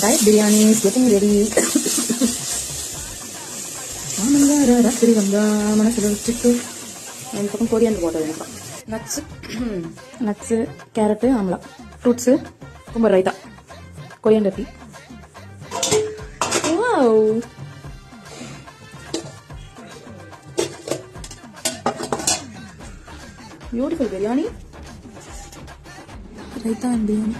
Diet biryani is getting ready. ராத்திரி வந்தா மனசுல வச்சுட்டு இந்த பக்கம் கொரியாண்டர் போட்டது எனக்கு nuts carrot amla fruits cucumber raita coriander tea. Beautiful biryani, raita and biryani.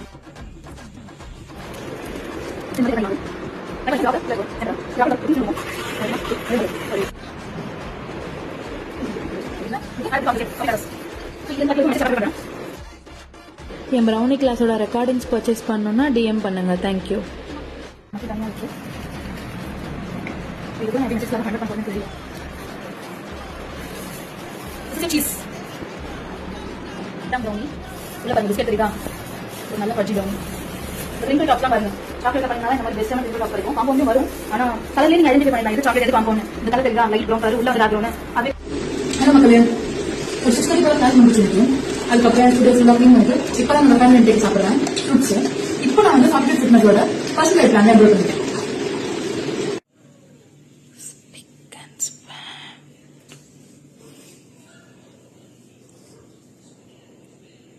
என் ப்ரௌனி கிளாஸோட ரெக்கார்டிங்ஸ் பர்ச்சேஸ் பண்ணணும்னா டிஎம் பண்ணுங்க. தேங்க்யூ. பிஸ்கெட் தெரியுதா, ஒரு நல்ல பஜ்ஜி ப்ரௌனி. ரிங்கிள் டாப்ஸ்லாம் பாருங்க, சாக்லேட் பண்ணா இந்த மாதிரி பெஸ்ட்டான ரிங்கிள் டாப் கிடைக்கும். காம்பவுண்டும் வரும், ஆனா கலர்லேயே நீங்க ஐடென்டிஃபை பண்ணலாம். இது சாக்லேட், எது காம்பவுண்ட். இந்த கலர் தெரியுதா, லைட் ப்ரௌன் கலர், உள்ள டார்க் ப்ரௌன். அதே ஹலோ மக்களே, ஒரு 6 மணிக்கு கிளாஸ் முடிச்சிருக்கு. அதுக்கப்புறம் ஃபுட்டு ஃபுல்லாக க்ளீன் பண்ணிட்டு இப்போ தான் நம்ம ஃபேமிலி டேக் சாப்பிட்றேன் ஃப்ரூட்ஸ். இப்போ நான் வந்து சாக்லேட் ஃபிட்னஸோட ஃபர்ஸ்ட் பிளேட் பிளான் அப்லோட் பண்ணிட்டேன்.